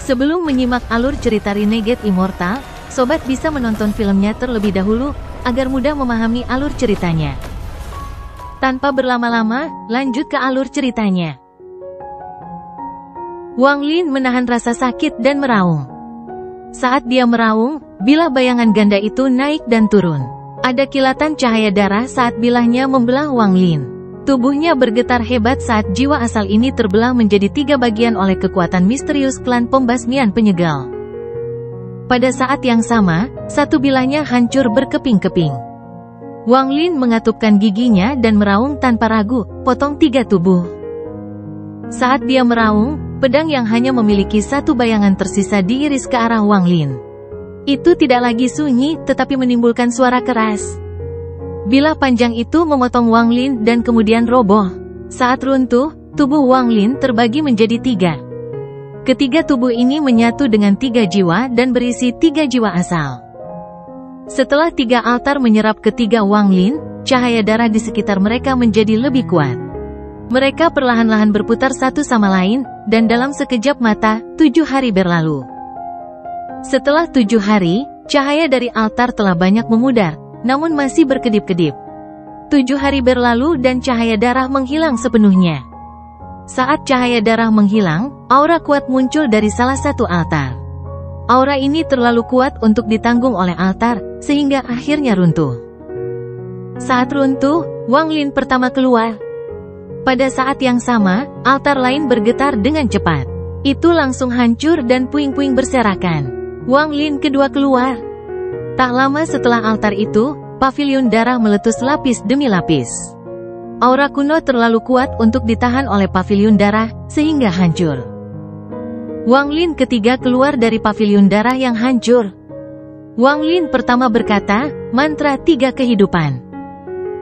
Sebelum menyimak alur cerita Renegade Immortal, sobat bisa menonton filmnya terlebih dahulu, agar mudah memahami alur ceritanya. Tanpa berlama-lama, lanjut ke alur ceritanya. Wang Lin menahan rasa sakit dan meraung. Saat dia meraung, bilah bayangan ganda itu naik dan turun. Ada kilatan cahaya darah saat bilahnya membelah Wang Lin. Tubuhnya bergetar hebat saat jiwa asal ini terbelah menjadi 3 bagian oleh kekuatan misterius klan pembasmian penyegal. Pada saat yang sama, satu bilahnya hancur berkeping-keping. Wang Lin mengatupkan giginya dan meraung tanpa ragu, potong 3 tubuh. Saat dia meraung, pedang yang hanya memiliki 1 bayangan tersisa diiris ke arah Wang Lin. Itu tidak lagi sunyi, tetapi menimbulkan suara keras. Bilah panjang itu memotong Wang Lin dan kemudian roboh. Saat runtuh, tubuh Wang Lin terbagi menjadi 3. Ketiga tubuh ini menyatu dengan 3 jiwa dan berisi 3 jiwa asal. Setelah 3 altar menyerap ketiga Wang Lin, cahaya darah di sekitar mereka menjadi lebih kuat. Mereka perlahan-lahan berputar satu sama lain, dan dalam sekejap mata, 7 hari berlalu. Setelah 7 hari, cahaya dari altar telah banyak memudar, namun masih berkedip-kedip. 7 hari berlalu dan cahaya darah menghilang sepenuhnya. Saat cahaya darah menghilang, aura kuat muncul dari salah satu altar. Aura ini terlalu kuat untuk ditanggung oleh altar, sehingga akhirnya runtuh. Saat runtuh, Wang Lin pertama keluar. Pada saat yang sama, altar lain bergetar dengan cepat. Itu langsung hancur dan puing-puing berserakan. Wang Lin kedua keluar. Tak lama setelah altar itu, pavilion darah meletus lapis demi lapis. Aura kuno terlalu kuat untuk ditahan oleh pavilion darah, sehingga hancur. Wang Lin ketiga keluar dari pavilion darah yang hancur. Wang Lin pertama berkata, mantra 3 kehidupan.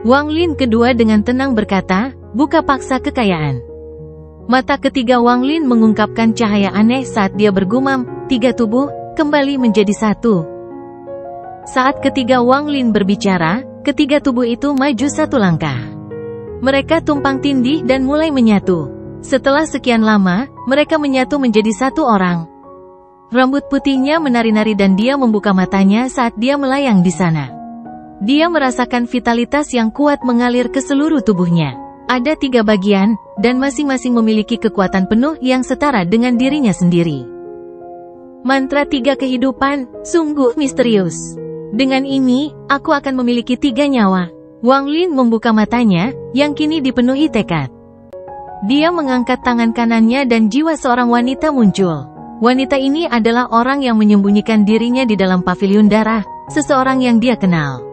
Wang Lin kedua dengan tenang berkata, buka paksa kekayaan. Mata ketiga Wang Lin mengungkapkan cahaya aneh saat dia bergumam, 3 tubuh, kembali menjadi 1. Saat ketiga Wang Lin berbicara, ketiga tubuh itu maju 1 langkah. Mereka tumpang tindih dan mulai menyatu. Setelah sekian lama, mereka menyatu menjadi 1 orang. Rambut putihnya menari-nari dan dia membuka matanya saat dia melayang di sana. Dia merasakan vitalitas yang kuat mengalir ke seluruh tubuhnya. Ada 3 bagian, dan masing-masing memiliki kekuatan penuh yang setara dengan dirinya sendiri. Mantra 3 kehidupan, sungguh misterius. Dengan ini, aku akan memiliki 3 nyawa. Wang Lin membuka matanya, yang kini dipenuhi tekad. Dia mengangkat tangan kanannya dan jiwa seorang wanita muncul. Wanita ini adalah orang yang menyembunyikan dirinya di dalam pavilion darah, seseorang yang dia kenal.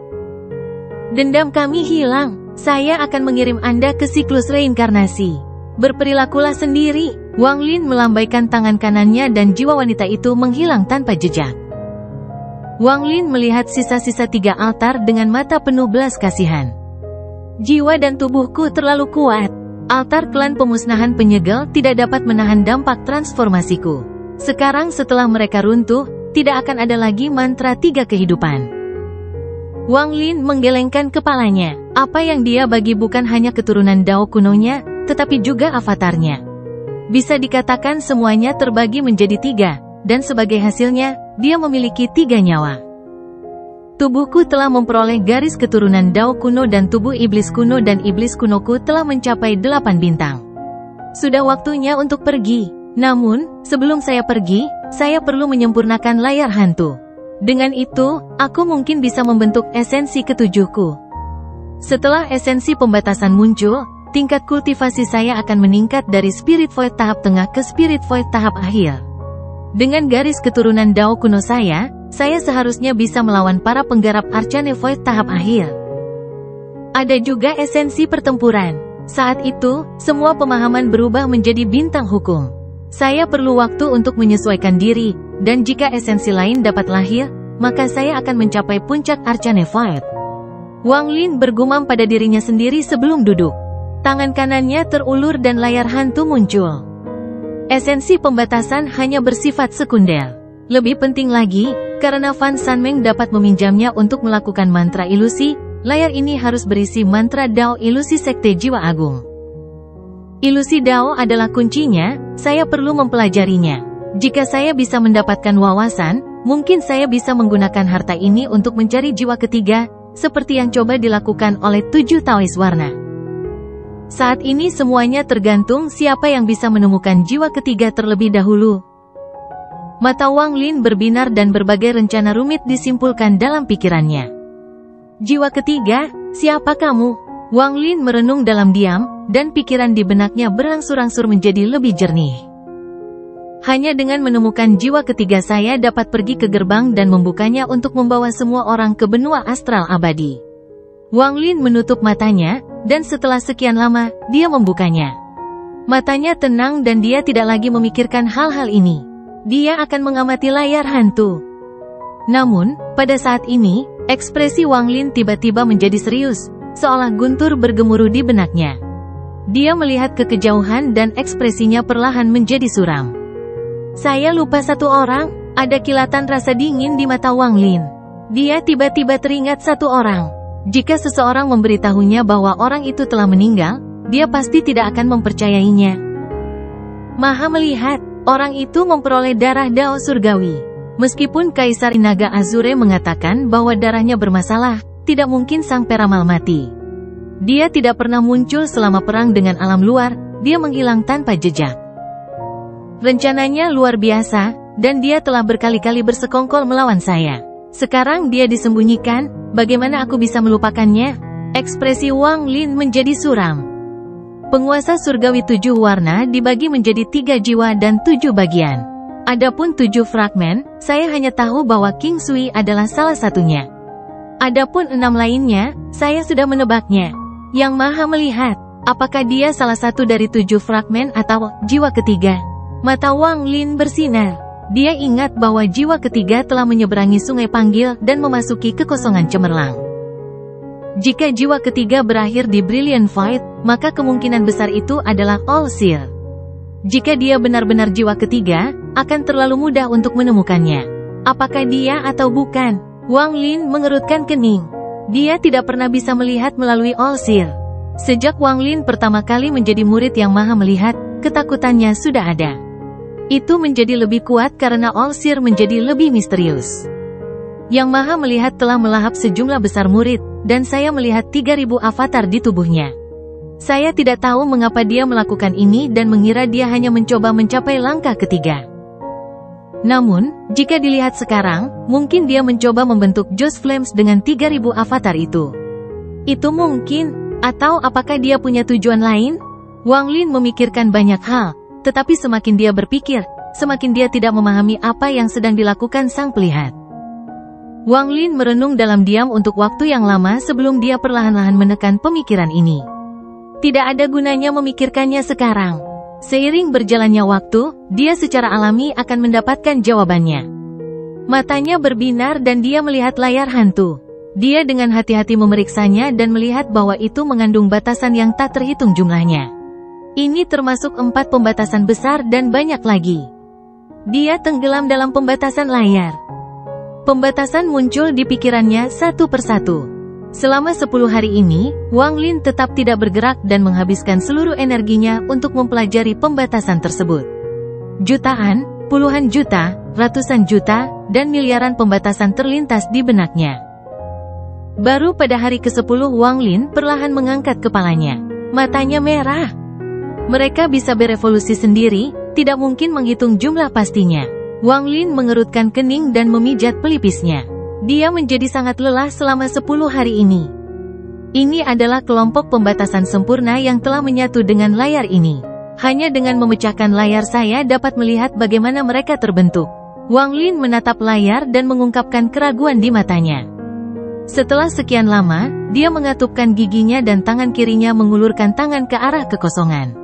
Dendam kami hilang, saya akan mengirim Anda ke siklus reinkarnasi. Berperilakulah sendiri. Wang Lin melambaikan tangan kanannya dan jiwa wanita itu menghilang tanpa jejak. Wang Lin melihat sisa-sisa 3 altar dengan mata penuh belas kasihan. Jiwa dan tubuhku terlalu kuat. Altar klan pemusnahan penyegel tidak dapat menahan dampak transformasiku. Sekarang setelah mereka runtuh, tidak akan ada lagi mantra 3 kehidupan. Wang Lin menggelengkan kepalanya. Apa yang dia bagi bukan hanya keturunan Dao kunonya, tetapi juga avatarnya. Bisa dikatakan semuanya terbagi menjadi 3, dan sebagai hasilnya, dia memiliki 3 nyawa. Tubuhku telah memperoleh garis keturunan Dao kuno dan tubuh iblis kuno dan iblis kunoku telah mencapai 8 bintang. Sudah waktunya untuk pergi. Namun, sebelum saya pergi, saya perlu menyempurnakan layar hantu. Dengan itu, aku mungkin bisa membentuk esensi ketujuhku. Setelah esensi pembatasan muncul, tingkat kultivasi saya akan meningkat dari Spirit Void tahap tengah ke Spirit Void tahap akhir. Dengan garis keturunan Dao kuno saya seharusnya bisa melawan para penggarap Arcane Void tahap akhir. Ada juga esensi pertempuran. Saat itu, semua pemahaman berubah menjadi bintang hukum. Saya perlu waktu untuk menyesuaikan diri, dan jika esensi lain dapat lahir, maka saya akan mencapai puncak Arcane Void. Wang Lin bergumam pada dirinya sendiri sebelum duduk. Tangan kanannya terulur dan layar hantu muncul. Esensi pembatasan hanya bersifat sekunder. Lebih penting lagi, karena Fan Sanmeng dapat meminjamnya untuk melakukan mantra ilusi, layar ini harus berisi mantra Dao ilusi Sekte Jiwa Agung. Ilusi Dao adalah kuncinya, saya perlu mempelajarinya. Jika saya bisa mendapatkan wawasan, mungkin saya bisa menggunakan harta ini untuk mencari jiwa ketiga, seperti yang coba dilakukan oleh 7 Taois warna. Saat ini semuanya tergantung siapa yang bisa menemukan jiwa ketiga terlebih dahulu. Mata Wang Lin berbinar dan berbagai rencana rumit disimpulkan dalam pikirannya. Jiwa ketiga, siapa kamu? Wang Lin merenung dalam diam, dan pikiran di benaknya berangsur-angsur menjadi lebih jernih. Hanya dengan menemukan jiwa ketiga saya dapat pergi ke gerbang dan membukanya untuk membawa semua orang ke benua astral abadi. Wang Lin menutup matanya, dan setelah sekian lama, dia membukanya. Matanya tenang dan dia tidak lagi memikirkan hal-hal ini. Dia akan mengamati layar hantu. Namun, pada saat ini, ekspresi Wang Lin tiba-tiba menjadi serius, seolah guntur bergemuruh di benaknya. Dia melihat ke kejauhan dan ekspresinya perlahan menjadi suram. Saya lupa satu orang, ada kilatan rasa dingin di mata Wang Lin. Dia tiba-tiba teringat satu orang. Jika seseorang memberitahunya bahwa orang itu telah meninggal, dia pasti tidak akan mempercayainya. Maha melihat, orang itu memperoleh darah Dao Surgawi. Meskipun Kaisar Naga Azure mengatakan bahwa darahnya bermasalah, tidak mungkin sang peramal mati. Dia tidak pernah muncul selama perang dengan alam luar, dia menghilang tanpa jejak. Rencananya luar biasa, dan dia telah berkali-kali bersekongkol melawan saya. Sekarang dia disembunyikan, bagaimana aku bisa melupakannya? Ekspresi Wang Lin menjadi suram. Penguasa surgawi 7 warna dibagi menjadi 3 jiwa dan 7 bagian. Adapun 7 fragmen, saya hanya tahu bahwa King Sui adalah salah satunya. Adapun 6 lainnya, saya sudah menebaknya. Yang Maha melihat, apakah dia salah satu dari 7 fragmen atau jiwa ketiga? Mata Wang Lin bersinar. Dia ingat bahwa jiwa ketiga telah menyeberangi Sungai Panggil dan memasuki kekosongan cemerlang. Jika jiwa ketiga berakhir di Brilliant Void, maka kemungkinan besar itu adalah All Seer. Jika dia benar-benar jiwa ketiga, akan terlalu mudah untuk menemukannya. Apakah dia atau bukan? Wang Lin mengerutkan kening. Dia tidak pernah bisa melihat melalui All Seer. Sejak Wang Lin pertama kali menjadi murid yang Maha melihat, ketakutannya sudah ada. Itu menjadi lebih kuat karena All Seer menjadi lebih misterius. Yang Maha melihat telah melahap sejumlah besar murid, dan saya melihat 3000 avatar di tubuhnya. Saya tidak tahu mengapa dia melakukan ini dan mengira dia hanya mencoba mencapai langkah ketiga. Namun, jika dilihat sekarang, mungkin dia mencoba membentuk Joss Flames dengan 3000 avatar itu. Itu mungkin, atau apakah dia punya tujuan lain? Wang Lin memikirkan banyak hal. Tetapi semakin dia berpikir, semakin dia tidak memahami apa yang sedang dilakukan sang pelihat. Wang Lin merenung dalam diam untuk waktu yang lama sebelum dia perlahan-lahan menekan pemikiran ini. Tidak ada gunanya memikirkannya sekarang. Seiring berjalannya waktu, dia secara alami akan mendapatkan jawabannya. Matanya berbinar dan dia melihat layar hantu. Dia dengan hati-hati memeriksanya dan melihat bahwa itu mengandung batasan yang tak terhitung jumlahnya. Ini termasuk 4 pembatasan besar dan banyak lagi. Dia tenggelam dalam pembatasan layar. Pembatasan muncul di pikirannya satu persatu. Selama 10 hari ini, Wang Lin tetap tidak bergerak dan menghabiskan seluruh energinya untuk mempelajari pembatasan tersebut. Jutaan, puluhan juta, ratusan juta, dan miliaran pembatasan terlintas di benaknya. Baru pada hari ke-10 Wang Lin perlahan mengangkat kepalanya. Matanya merah. Mereka bisa berevolusi sendiri, tidak mungkin menghitung jumlah pastinya. Wang Lin mengerutkan kening dan memijat pelipisnya. Dia menjadi sangat lelah selama 10 hari ini. Ini adalah kelompok pembatasan sempurna yang telah menyatu dengan layar ini. Hanya dengan memecahkan layar saya dapat melihat bagaimana mereka terbentuk. Wang Lin menatap layar dan mengungkapkan keraguan di matanya. Setelah sekian lama, dia mengatupkan giginya dan tangan kirinya mengulurkan tangan ke arah kekosongan.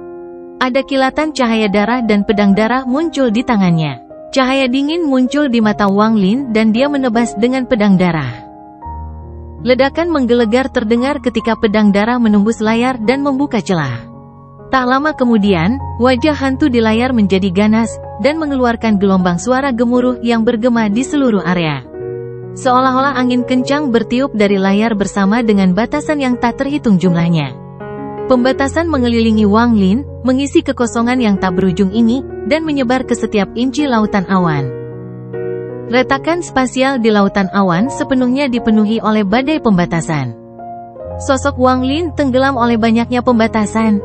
Ada kilatan cahaya darah dan pedang darah muncul di tangannya. Cahaya dingin muncul di mata Wang Lin dan dia menebas dengan pedang darah. Ledakan menggelegar terdengar ketika pedang darah menembus layar dan membuka celah. Tak lama kemudian, wajah hantu di layar menjadi ganas, dan mengeluarkan gelombang suara gemuruh yang bergema di seluruh area. Seolah-olah angin kencang bertiup dari layar bersama dengan batasan yang tak terhitung jumlahnya. Pembatasan mengelilingi Wang Lin, mengisi kekosongan yang tak berujung ini, dan menyebar ke setiap inci lautan awan. Retakan spasial di lautan awan sepenuhnya dipenuhi oleh badai pembatasan. Sosok Wang Lin tenggelam oleh banyaknya pembatasan.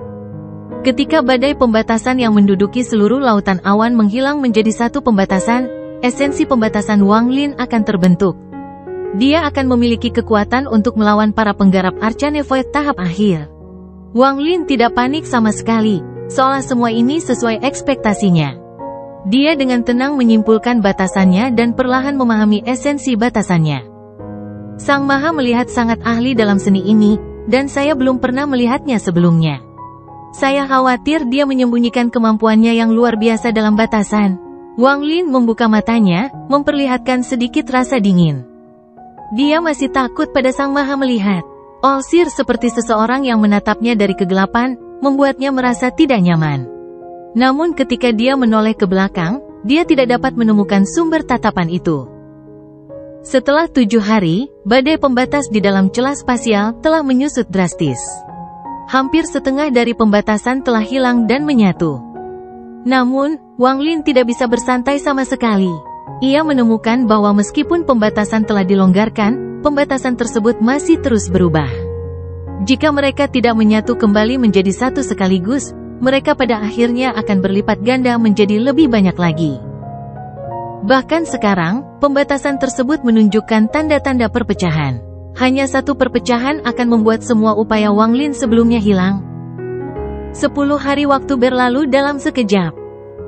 Ketika badai pembatasan yang menduduki seluruh lautan awan menghilang menjadi satu pembatasan, esensi pembatasan Wang Lin akan terbentuk. Dia akan memiliki kekuatan untuk melawan para penggarap Arcane Void tahap akhir. Wang Lin tidak panik sama sekali, seolah semua ini sesuai ekspektasinya. Dia dengan tenang menyimpulkan batasannya dan perlahan memahami esensi batasannya. Sang Maha melihat sangat ahli dalam seni ini, dan saya belum pernah melihatnya sebelumnya. Saya khawatir dia menyembunyikan kemampuannya yang luar biasa dalam batasan. Wang Lin membuka matanya, memperlihatkan sedikit rasa dingin. Dia masih takut pada Sang Maha melihat. Olsir seperti seseorang yang menatapnya dari kegelapan, membuatnya merasa tidak nyaman. Namun ketika dia menoleh ke belakang, dia tidak dapat menemukan sumber tatapan itu. Setelah 7 hari, badai pembatas di dalam celah spasial telah menyusut drastis. Hampir setengah dari pembatasan telah hilang dan menyatu. Namun, Wang Lin tidak bisa bersantai sama sekali. Ia menemukan bahwa meskipun pembatasan telah dilonggarkan, pembatasan tersebut masih terus berubah. Jika mereka tidak menyatu kembali menjadi satu sekaligus, mereka pada akhirnya akan berlipat ganda menjadi lebih banyak lagi. Bahkan sekarang, pembatasan tersebut menunjukkan tanda-tanda perpecahan. Hanya satu perpecahan akan membuat semua upaya Wang Lin sebelumnya hilang. 10 hari waktu berlalu dalam sekejap.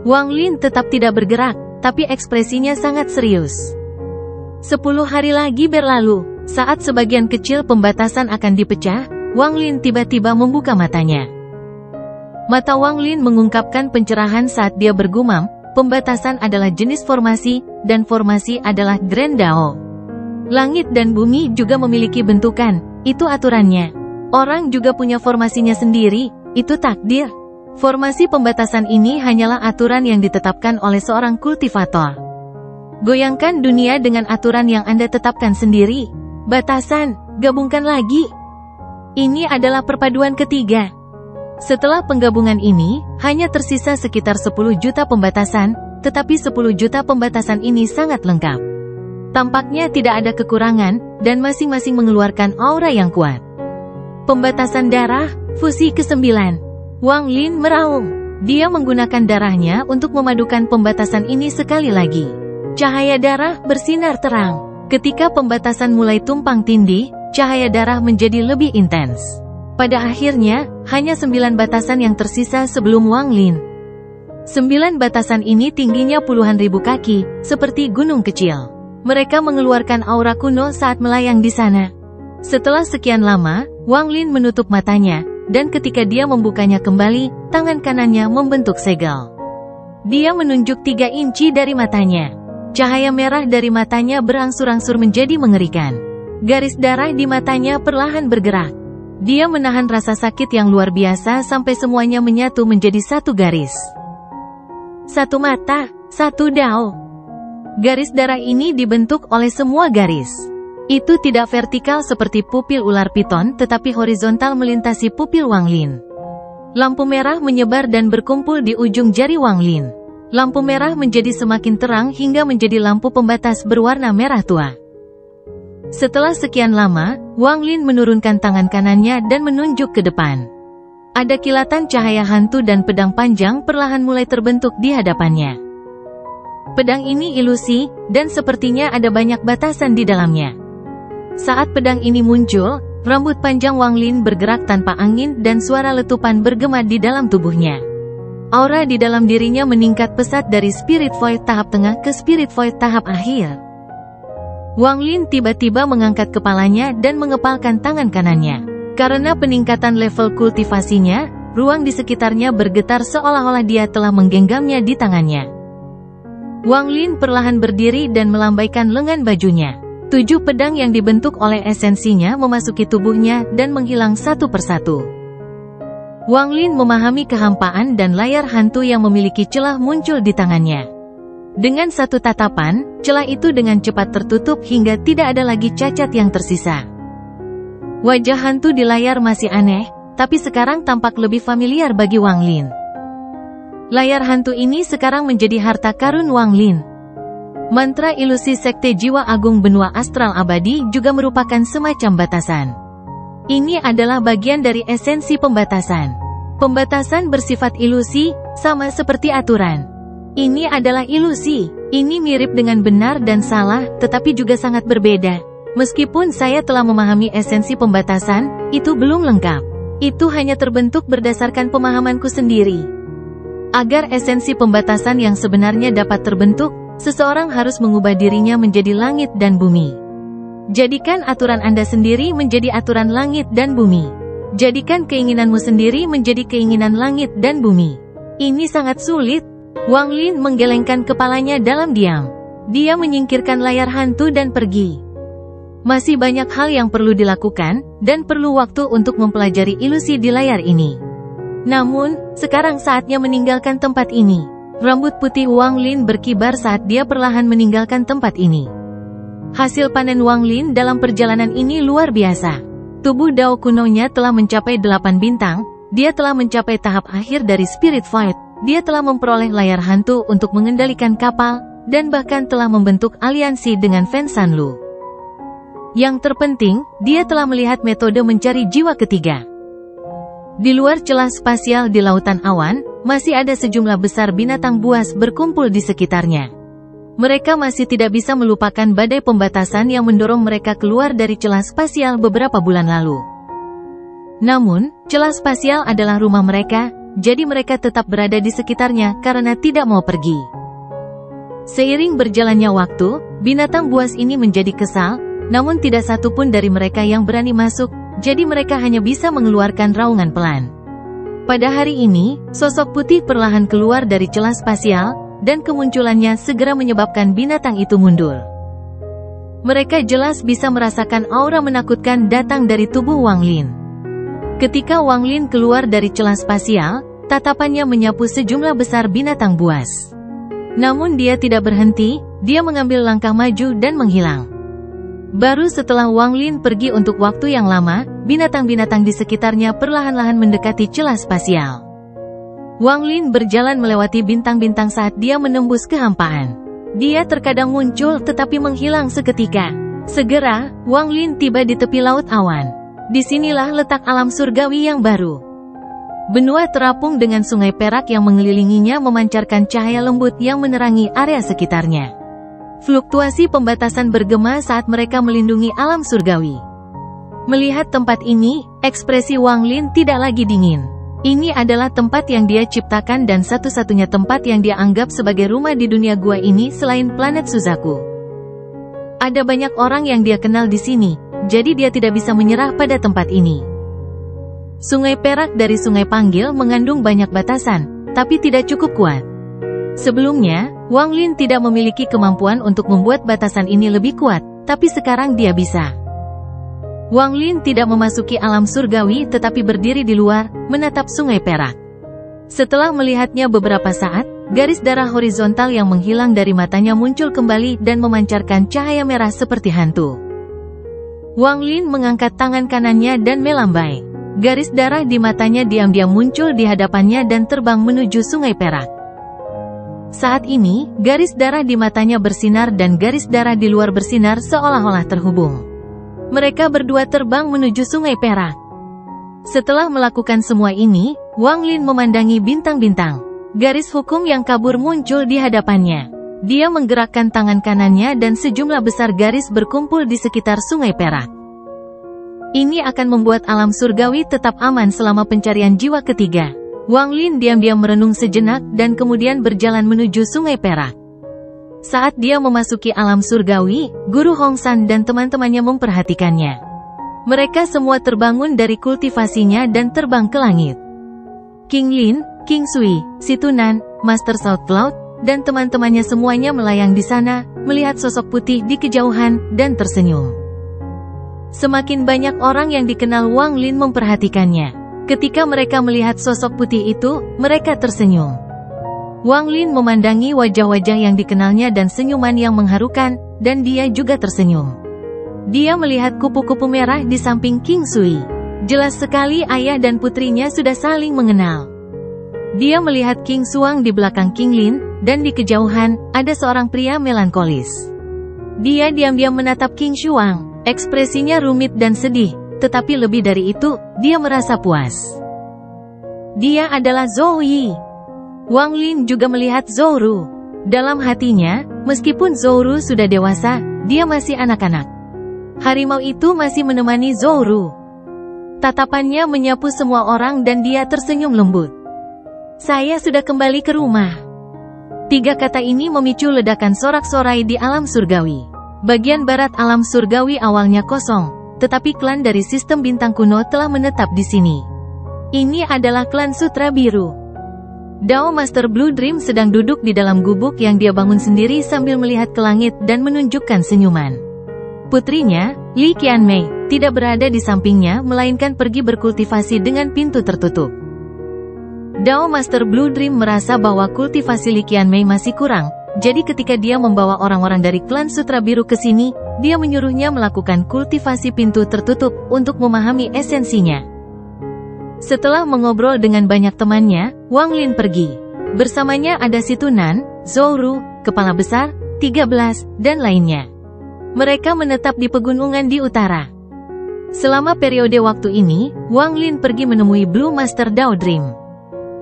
Wang Lin tetap tidak bergerak, tapi ekspresinya sangat serius. 10 hari lagi berlalu, saat sebagian kecil pembatasan akan dipecah, Wang Lin tiba-tiba membuka matanya. Mata Wang Lin mengungkapkan pencerahan saat dia bergumam, pembatasan adalah jenis formasi, dan formasi adalah Grand Dao. Langit dan bumi juga memiliki bentukan, itu aturannya. Orang juga punya formasinya sendiri, itu takdir. Formasi pembatasan ini hanyalah aturan yang ditetapkan oleh seorang kultivator. Goyangkan dunia dengan aturan yang Anda tetapkan sendiri. Batasan, gabungkan lagi. Ini adalah perpaduan ketiga. Setelah penggabungan ini, hanya tersisa sekitar 10 juta pembatasan, tetapi 10 juta pembatasan ini sangat lengkap. Tampaknya tidak ada kekurangan, dan masing-masing mengeluarkan aura yang kuat. Pembatasan darah, fusi ke-9. Wang Lin meraung. Dia menggunakan darahnya untuk memadukan pembatasan ini sekali lagi. Cahaya darah bersinar terang. Ketika pembatasan mulai tumpang tindih, cahaya darah menjadi lebih intens. Pada akhirnya, hanya 9 batasan yang tersisa sebelum Wang Lin. 9 batasan ini tingginya puluhan ribu kaki, seperti gunung kecil. Mereka mengeluarkan aura kuno saat melayang di sana. Setelah sekian lama, Wang Lin menutup matanya, dan ketika dia membukanya kembali, tangan kanannya membentuk segel. Dia menunjuk 3 inci dari matanya. Cahaya merah dari matanya berangsur-angsur menjadi mengerikan. Garis darah di matanya perlahan bergerak. Dia menahan rasa sakit yang luar biasa sampai semuanya menyatu menjadi satu garis. Satu mata, satu dao. Garis darah ini dibentuk oleh semua garis. Itu tidak vertikal seperti pupil ular piton tetapi horizontal melintasi pupil Wang Lin. Lampu merah menyebar dan berkumpul di ujung jari Wang Lin. Lampu merah menjadi semakin terang hingga menjadi lampu pembatas berwarna merah tua. Setelah sekian lama, Wang Lin menurunkan tangan kanannya dan menunjuk ke depan. Ada kilatan cahaya hantu dan pedang panjang perlahan mulai terbentuk di hadapannya. Pedang ini ilusi, dan sepertinya ada banyak batasan di dalamnya. Saat pedang ini muncul, rambut panjang Wang Lin bergerak tanpa angin dan suara letupan bergema di dalam tubuhnya. Aura di dalam dirinya meningkat pesat dari Spirit Void tahap tengah ke Spirit Void tahap akhir. Wang Lin tiba-tiba mengangkat kepalanya dan mengepalkan tangan kanannya. Karena peningkatan level kultivasinya, ruang di sekitarnya bergetar seolah-olah dia telah menggenggamnya di tangannya. Wang Lin perlahan berdiri dan melambaikan lengan bajunya. 7 pedang yang dibentuk oleh esensinya memasuki tubuhnya dan menghilang satu persatu. Wang Lin memahami kehampaan dan layar hantu yang memiliki celah muncul di tangannya. Dengan satu tatapan, celah itu dengan cepat tertutup hingga tidak ada lagi cacat yang tersisa. Wajah hantu di layar masih aneh, tapi sekarang tampak lebih familiar bagi Wang Lin. Layar hantu ini sekarang menjadi harta karun Wang Lin. Mantra ilusi Sekte Jiwa Agung Benua Astral Abadi juga merupakan semacam batasan. Ini adalah bagian dari esensi pembatasan. Pembatasan bersifat ilusi, sama seperti aturan. Ini adalah ilusi. Ini mirip dengan benar dan salah, tetapi juga sangat berbeda. Meskipun saya telah memahami esensi pembatasan, itu belum lengkap. Itu hanya terbentuk berdasarkan pemahamanku sendiri. Agar esensi pembatasan yang sebenarnya dapat terbentuk, seseorang harus mengubah dirinya menjadi langit dan bumi. Jadikan aturan Anda sendiri menjadi aturan langit dan bumi. Jadikan keinginanmu sendiri menjadi keinginan langit dan bumi. Ini sangat sulit. Wang Lin menggelengkan kepalanya dalam diam. Dia menyingkirkan layar hantu dan pergi. Masih banyak hal yang perlu dilakukan, dan perlu waktu untuk mempelajari ilusi di layar ini. Namun, sekarang saatnya meninggalkan tempat ini. Rambut putih Wang Lin berkibar saat dia perlahan meninggalkan tempat ini. Hasil panen Wang Lin dalam perjalanan ini luar biasa. Tubuh Dao kunonya telah mencapai 8 bintang, dia telah mencapai tahap akhir dari Spirit Fight, dia telah memperoleh layar hantu untuk mengendalikan kapal, dan bahkan telah membentuk aliansi dengan Fen Sanlu. Yang terpenting, dia telah melihat metode mencari jiwa ketiga. Di luar celah spasial di lautan awan, masih ada sejumlah besar binatang buas berkumpul di sekitarnya. Mereka masih tidak bisa melupakan badai pembatasan yang mendorong mereka keluar dari celah spasial beberapa bulan lalu. Namun, celah spasial adalah rumah mereka, jadi mereka tetap berada di sekitarnya karena tidak mau pergi. Seiring berjalannya waktu, binatang buas ini menjadi kesal, namun tidak satu pun dari mereka yang berani masuk, jadi mereka hanya bisa mengeluarkan raungan pelan. Pada hari ini, sosok putih perlahan keluar dari celah spasial, dan kemunculannya segera menyebabkan binatang itu mundur. Mereka jelas bisa merasakan aura menakutkan datang dari tubuh Wang Lin. Ketika Wang Lin keluar dari celah spasial, tatapannya menyapu sejumlah besar binatang buas. Namun dia tidak berhenti, dia mengambil langkah maju dan menghilang. Baru setelah Wang Lin pergi untuk waktu yang lama, binatang-binatang di sekitarnya perlahan-lahan mendekati celah spasial. Wang Lin berjalan melewati bintang-bintang saat dia menembus kehampaan. Dia terkadang muncul tetapi menghilang seketika. Segera, Wang Lin tiba di tepi laut awan. Disinilah letak alam surgawi yang baru. Benua terapung dengan sungai perak yang mengelilinginya memancarkan cahaya lembut yang menerangi area sekitarnya. Fluktuasi pembatasan bergema saat mereka melindungi alam surgawi. Melihat tempat ini, ekspresi Wang Lin tidak lagi dingin. Ini adalah tempat yang dia ciptakan dan satu-satunya tempat yang dia anggap sebagai rumah di dunia gua ini selain planet Suzaku. Ada banyak orang yang dia kenal di sini, jadi dia tidak bisa menyerah pada tempat ini. Sungai perak dari Sungai Panggil mengandung banyak batasan, tapi tidak cukup kuat. Sebelumnya, Wang Lin tidak memiliki kemampuan untuk membuat batasan ini lebih kuat, tapi sekarang dia bisa. Wang Lin tidak memasuki alam surgawi tetapi berdiri di luar, menatap sungai perak. Setelah melihatnya beberapa saat, garis darah horizontal yang menghilang dari matanya muncul kembali dan memancarkan cahaya merah seperti hantu. Wang Lin mengangkat tangan kanannya dan melambai. Garis darah di matanya diam-diam muncul di hadapannya dan terbang menuju sungai perak. Saat ini, garis darah di matanya bersinar dan garis darah di luar bersinar seolah-olah terhubung. Mereka berdua terbang menuju sungai perak. Setelah melakukan semua ini, Wang Lin memandangi bintang-bintang. Garis hukum yang kabur muncul di hadapannya. Dia menggerakkan tangan kanannya dan sejumlah besar garis berkumpul di sekitar sungai perak. Ini akan membuat alam surgawi tetap aman selama pencarian jiwa ketiga. Wang Lin diam-diam merenung sejenak dan kemudian berjalan menuju sungai perak. Saat dia memasuki alam surgawi, Guru Hong San dan teman-temannya memperhatikannya. Mereka semua terbangun dari kultivasinya dan terbang ke langit. King Lin, King Sui, Situnan, Master South Cloud, dan teman-temannya semuanya melayang di sana, melihat sosok putih di kejauhan, dan tersenyum. Semakin banyak orang yang dikenal Wang Lin memperhatikannya. Ketika mereka melihat sosok putih itu, mereka tersenyum. Wang Lin memandangi wajah-wajah yang dikenalnya dan senyuman yang mengharukan, dan dia juga tersenyum. Dia melihat kupu-kupu merah di samping King Sui. Jelas sekali ayah dan putrinya sudah saling mengenal. Dia melihat King Xuang di belakang King Lin, dan di kejauhan, ada seorang pria melankolis. Dia diam-diam menatap King Xuang, ekspresinya rumit dan sedih, tetapi lebih dari itu, dia merasa puas. Dia adalah Zhou Yi. Wang Lin juga melihat Zhou Ru. Dalam hatinya, meskipun Zhou Ru sudah dewasa, dia masih anak-anak. Harimau itu masih menemani Zhou Ru. Tatapannya menyapu semua orang dan dia tersenyum lembut. Saya sudah kembali ke rumah. 3 kata ini memicu ledakan sorak-sorai di alam surgawi. Bagian barat alam surgawi awalnya kosong, tetapi klan dari sistem bintang kuno telah menetap di sini. Ini adalah klan Sutra Biru. Dao Master Blue Dream sedang duduk di dalam gubuk yang dia bangun sendiri sambil melihat ke langit dan menunjukkan senyuman. Putrinya, Li Qianmei, tidak berada di sampingnya melainkan pergi berkultivasi dengan pintu tertutup. Dao Master Blue Dream merasa bahwa kultivasi Li Qianmei masih kurang, jadi ketika dia membawa orang-orang dari klan Sutra Biru ke sini, dia menyuruhnya melakukan kultivasi pintu tertutup untuk memahami esensinya. Setelah mengobrol dengan banyak temannya, Wang Lin pergi. Bersamanya ada Si Tunan, Zhou Ru, Kepala Besar, 13, dan lainnya. Mereka menetap di pegunungan di utara. Selama periode waktu ini, Wang Lin pergi menemui Blue Master Dao Dream.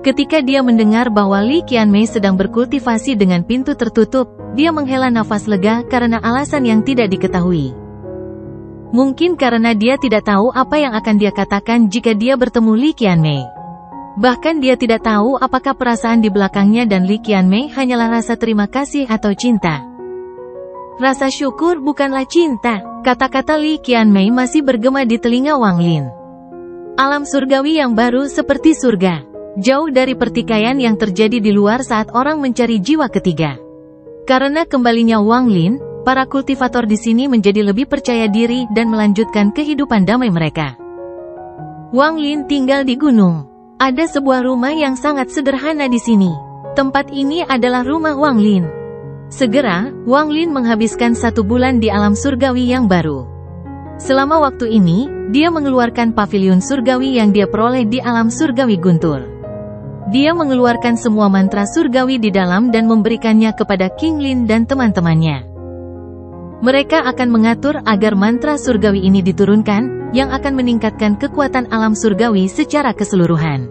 Ketika dia mendengar bahwa Li Qianmei sedang berkultivasi dengan pintu tertutup, dia menghela nafas lega karena alasan yang tidak diketahui. Mungkin karena dia tidak tahu apa yang akan dia katakan jika dia bertemu Li Qianmei. Bahkan dia tidak tahu apakah perasaan di belakangnya dan Li Qianmei hanyalah rasa terima kasih atau cinta. Rasa syukur bukanlah cinta, kata-kata Li Qianmei masih bergema di telinga Wang Lin. Alam surgawi yang baru seperti surga, jauh dari pertikaian yang terjadi di luar saat orang mencari jiwa ketiga. Karena kembalinya Wang Lin, para kultivator di sini menjadi lebih percaya diri dan melanjutkan kehidupan damai mereka. Wang Lin tinggal di gunung. Ada sebuah rumah yang sangat sederhana di sini. Tempat ini adalah rumah Wang Lin. Segera, Wang Lin menghabiskan 1 bulan di alam surgawi yang baru. Selama waktu ini, dia mengeluarkan pavilion surgawi yang dia peroleh di alam surgawi guntur. Dia mengeluarkan semua mantra surgawi di dalam dan memberikannya kepada King Lin dan teman-temannya. Mereka akan mengatur agar mantra surgawi ini diturunkan, yang akan meningkatkan kekuatan alam surgawi secara keseluruhan.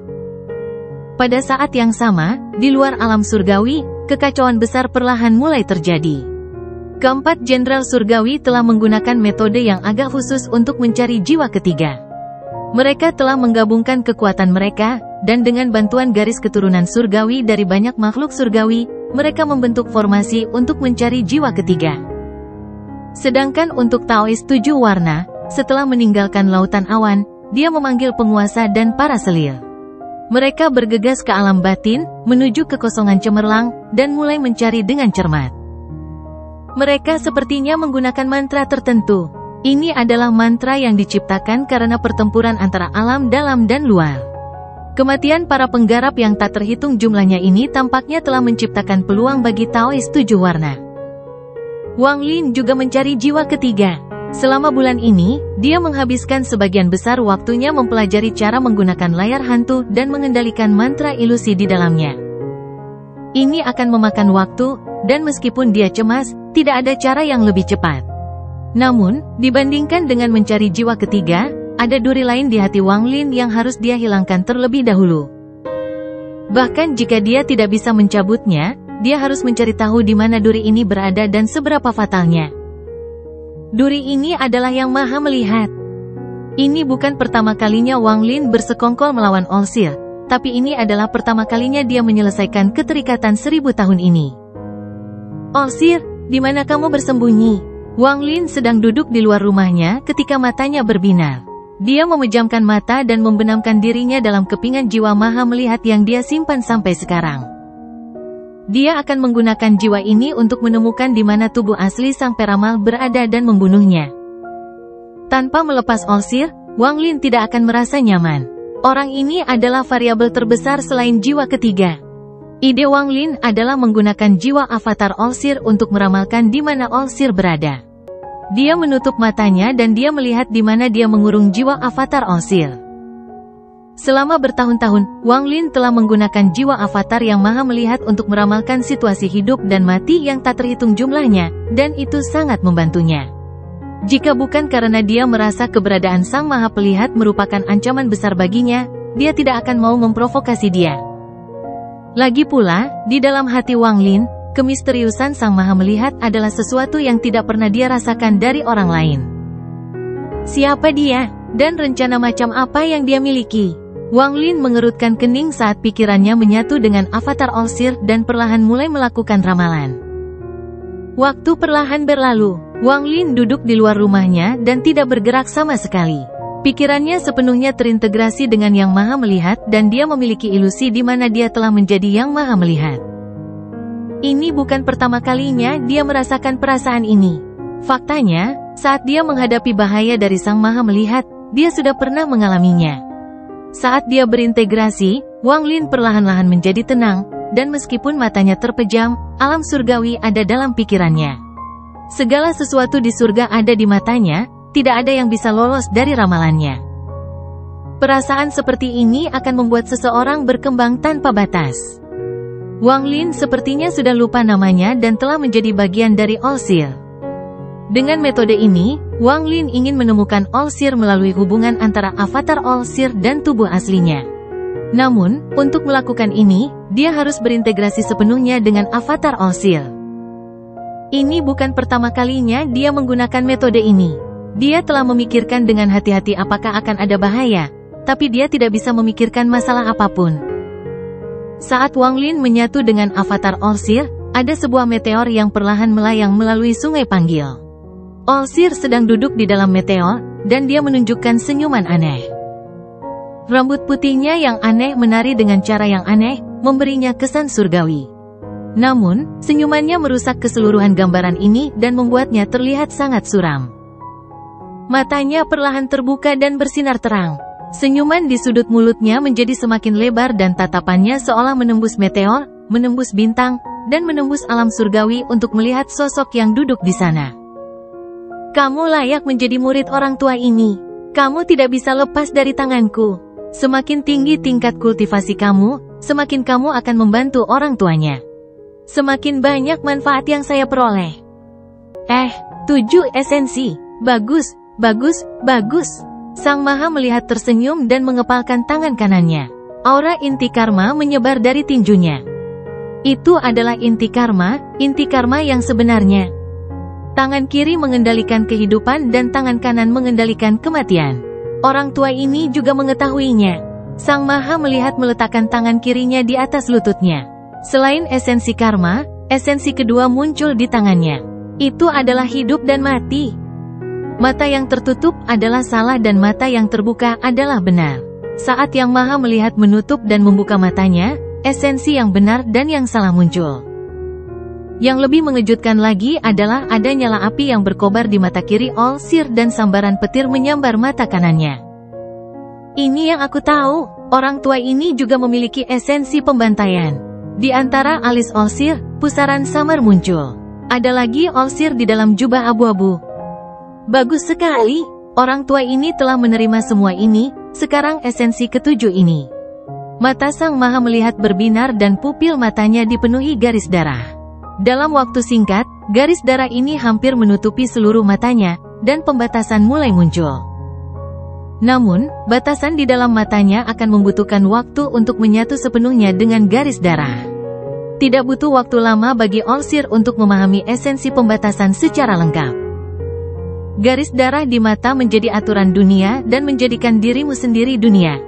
Pada saat yang sama, di luar alam surgawi, kekacauan besar perlahan mulai terjadi. Keempat jenderal surgawi telah menggunakan metode yang agak khusus untuk mencari jiwa ketiga. Mereka telah menggabungkan kekuatan mereka, dan dengan bantuan garis keturunan surgawi dari banyak makhluk surgawi, mereka membentuk formasi untuk mencari jiwa ketiga. Sedangkan untuk Taois 7 warna, setelah meninggalkan lautan awan, dia memanggil penguasa dan para selir. Mereka bergegas ke alam batin, menuju kekosongan cemerlang, dan mulai mencari dengan cermat. Mereka sepertinya menggunakan mantra tertentu. Ini adalah mantra yang diciptakan karena pertempuran antara alam dalam dan luar. Kematian para penggarap yang tak terhitung jumlahnya ini tampaknya telah menciptakan peluang bagi Taois 7 warna. Wang Lin juga mencari jiwa ketiga. Selama bulan ini, dia menghabiskan sebagian besar waktunya mempelajari cara menggunakan layar hantu dan mengendalikan mantra ilusi di dalamnya. Ini akan memakan waktu, dan meskipun dia cemas, tidak ada cara yang lebih cepat. Namun, dibandingkan dengan mencari jiwa ketiga, ada duri lain di hati Wang Lin yang harus dia hilangkan terlebih dahulu. Bahkan jika dia tidak bisa mencabutnya, dia harus mencari tahu di mana duri ini berada dan seberapa fatalnya. Duri ini adalah yang maha melihat. Ini bukan pertama kalinya Wang Lin bersekongkol melawan Olsir, tapi ini adalah pertama kalinya dia menyelesaikan keterikatan 1000 tahun ini. Olsir, di mana kamu bersembunyi? Wang Lin sedang duduk di luar rumahnya ketika matanya berbinar. Dia memejamkan mata dan membenamkan dirinya dalam kepingan jiwa maha melihat yang dia simpan sampai sekarang. Dia akan menggunakan jiwa ini untuk menemukan di mana tubuh asli sang peramal berada dan membunuhnya. Tanpa melepas Olsir, Wang Lin tidak akan merasa nyaman. Orang ini adalah variabel terbesar selain jiwa ketiga. Ide Wang Lin adalah menggunakan jiwa avatar Olsir untuk meramalkan di mana Olsir berada. Dia menutup matanya dan dia melihat di mana dia mengurung jiwa avatar Olsir. Selama bertahun-tahun, Wang Lin telah menggunakan jiwa avatar yang maha melihat untuk meramalkan situasi hidup dan mati yang tak terhitung jumlahnya, dan itu sangat membantunya. Jika bukan karena dia merasa keberadaan Sang Maha Pelihat merupakan ancaman besar baginya, dia tidak akan mau memprovokasi dia. Lagi pula, di dalam hati Wang Lin, kemisteriusan Sang Maha Melihat adalah sesuatu yang tidak pernah dia rasakan dari orang lain. Siapa dia? Dan rencana macam apa yang dia miliki? Wang Lin mengerutkan kening saat pikirannya menyatu dengan avatar All-Seer dan perlahan mulai melakukan ramalan. Waktu perlahan berlalu, Wang Lin duduk di luar rumahnya dan tidak bergerak sama sekali. Pikirannya sepenuhnya terintegrasi dengan Yang Maha Melihat dan dia memiliki ilusi di mana dia telah menjadi Yang Maha Melihat. Ini bukan pertama kalinya dia merasakan perasaan ini. Faktanya, saat dia menghadapi bahaya dari Sang Maha Melihat, dia sudah pernah mengalaminya. Saat dia berintegrasi, Wang Lin perlahan-lahan menjadi tenang, dan meskipun matanya terpejam, alam surgawi ada dalam pikirannya. Segala sesuatu di surga ada di matanya, tidak ada yang bisa lolos dari ramalannya. Perasaan seperti ini akan membuat seseorang berkembang tanpa batas. Wang Lin sepertinya sudah lupa namanya dan telah menjadi bagian dari All-Seer. Dengan metode ini, Wang Lin ingin menemukan All-Seer melalui hubungan antara avatar All-Seer dan tubuh aslinya. Namun, untuk melakukan ini, dia harus berintegrasi sepenuhnya dengan avatar All-Seer. Ini bukan pertama kalinya dia menggunakan metode ini. Dia telah memikirkan dengan hati-hati apakah akan ada bahaya, tapi dia tidak bisa memikirkan masalah apapun. Saat Wang Lin menyatu dengan avatar All-Seer, ada sebuah meteor yang perlahan melayang melalui sungai panggil. All-Seer sedang duduk di dalam meteor, dan dia menunjukkan senyuman aneh. Rambut putihnya yang aneh menari dengan cara yang aneh, memberinya kesan surgawi. Namun, senyumannya merusak keseluruhan gambaran ini dan membuatnya terlihat sangat suram. Matanya perlahan terbuka dan bersinar terang. Senyuman di sudut mulutnya menjadi semakin lebar dan tatapannya seolah menembus meteor, menembus bintang, dan menembus alam surgawi untuk melihat sosok yang duduk di sana. Kamu layak menjadi murid orang tua ini. Kamu tidak bisa lepas dari tanganku. Semakin tinggi tingkat kultivasi kamu, semakin kamu akan membantu orang tuanya. Semakin banyak manfaat yang saya peroleh. 7 esensi. Bagus, bagus, bagus. Sang Maha Melihat tersenyum dan mengepalkan tangan kanannya. Aura inti karma menyebar dari tinjunya. Itu adalah inti karma yang sebenarnya. Tangan kiri mengendalikan kehidupan dan tangan kanan mengendalikan kematian. Orang tua ini juga mengetahuinya. Sang Maha Melihat meletakkan tangan kirinya di atas lututnya. Selain esensi karma, esensi kedua muncul di tangannya. Itu adalah hidup dan mati. Mata yang tertutup adalah salah dan mata yang terbuka adalah benar. Saat Yang Maha Melihat menutup dan membuka matanya, esensi yang benar dan yang salah muncul. Yang lebih mengejutkan lagi adalah ada nyala api yang berkobar di mata kiri All-Seer dan sambaran petir menyambar mata kanannya. Ini yang aku tahu, orang tua ini juga memiliki esensi pembantaian. Di antara alis All-Seer, pusaran samar muncul. Ada lagi All-Seer di dalam jubah abu-abu. Bagus sekali, orang tua ini telah menerima semua ini, sekarang esensi ketujuh ini. Mata Sang Maha Melihat berbinar dan pupil matanya dipenuhi garis darah. Dalam waktu singkat, garis darah ini hampir menutupi seluruh matanya, dan pembatasan mulai muncul. Namun, batasan di dalam matanya akan membutuhkan waktu untuk menyatu sepenuhnya dengan garis darah. Tidak butuh waktu lama bagi All-Seer untuk memahami esensi pembatasan secara lengkap. Garis darah di mata menjadi aturan dunia dan menjadikan dirimu sendiri dunia.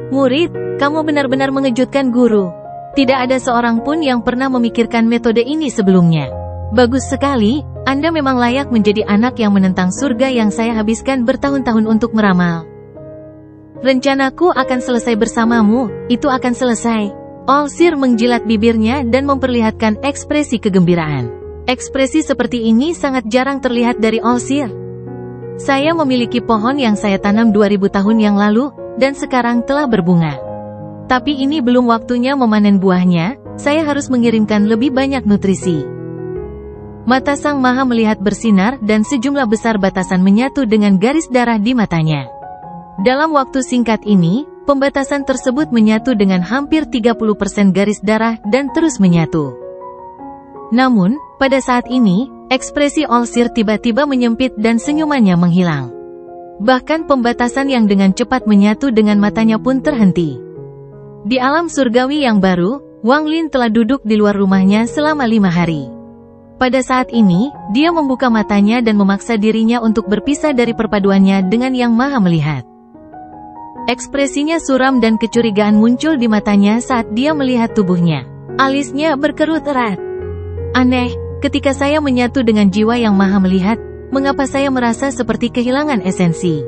Murid, kamu benar-benar mengejutkan guru. Tidak ada seorang pun yang pernah memikirkan metode ini sebelumnya. Bagus sekali, Anda memang layak menjadi anak yang menentang surga yang saya habiskan bertahun-tahun untuk meramal. Rencanaku akan selesai bersamamu, itu akan selesai. All-Seer menjilat bibirnya dan memperlihatkan ekspresi kegembiraan. Ekspresi seperti ini sangat jarang terlihat dari All-Seer. Saya memiliki pohon yang saya tanam 2000 tahun yang lalu, dan sekarang telah berbunga. Tapi ini belum waktunya memanen buahnya, saya harus mengirimkan lebih banyak nutrisi. Mata Sang Maha Melihat bersinar dan sejumlah besar batasan menyatu dengan garis darah di matanya. Dalam waktu singkat ini, pembatasan tersebut menyatu dengan hampir 30% garis darah dan terus menyatu. Namun, pada saat ini, ekspresi Olsir tiba-tiba menyempit dan senyumannya menghilang. Bahkan pembatasan yang dengan cepat menyatu dengan matanya pun terhenti. Di alam surgawi yang baru, Wang Lin telah duduk di luar rumahnya selama 5 hari. Pada saat ini, dia membuka matanya dan memaksa dirinya untuk berpisah dari perpaduannya dengan Yang Maha Melihat. Ekspresinya suram dan kecurigaan muncul di matanya saat dia melihat tubuhnya. Alisnya berkerut erat. Aneh, ketika saya menyatu dengan jiwa Yang Maha Melihat, mengapa saya merasa seperti kehilangan esensi?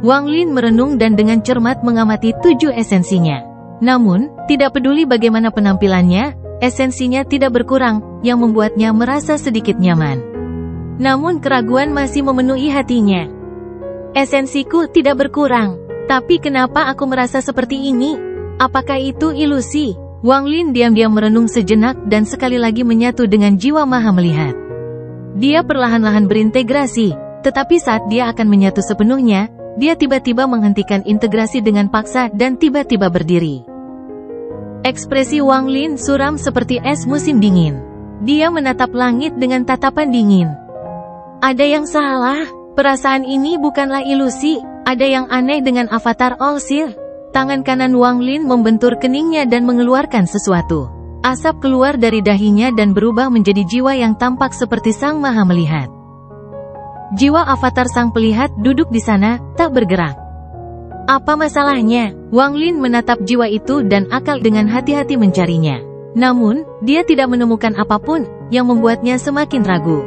Wang Lin merenung dan dengan cermat mengamati 7 esensinya. Namun, tidak peduli bagaimana penampilannya, esensinya tidak berkurang, yang membuatnya merasa sedikit nyaman. Namun keraguan masih memenuhi hatinya. Esensiku tidak berkurang, tapi kenapa aku merasa seperti ini? Apakah itu ilusi? Wang Lin diam-diam merenung sejenak dan sekali lagi menyatu dengan jiwa Maha Melihat. Dia perlahan-lahan berintegrasi, tetapi saat dia akan menyatu sepenuhnya, dia tiba-tiba menghentikan integrasi dengan paksa dan tiba-tiba berdiri. Ekspresi Wang Lin suram seperti es musim dingin. Dia menatap langit dengan tatapan dingin. Ada yang salah, perasaan ini bukanlah ilusi, ada yang aneh dengan avatar Olsir. Tangan kanan Wang Lin membentur keningnya dan mengeluarkan sesuatu. Asap keluar dari dahinya dan berubah menjadi jiwa yang tampak seperti Sang Maha Melihat. Jiwa avatar Sang Pelihat duduk di sana, tak bergerak. Apa masalahnya? Wang Lin menatap jiwa itu dan akal dengan hati-hati mencarinya. Namun, dia tidak menemukan apapun yang membuatnya semakin ragu.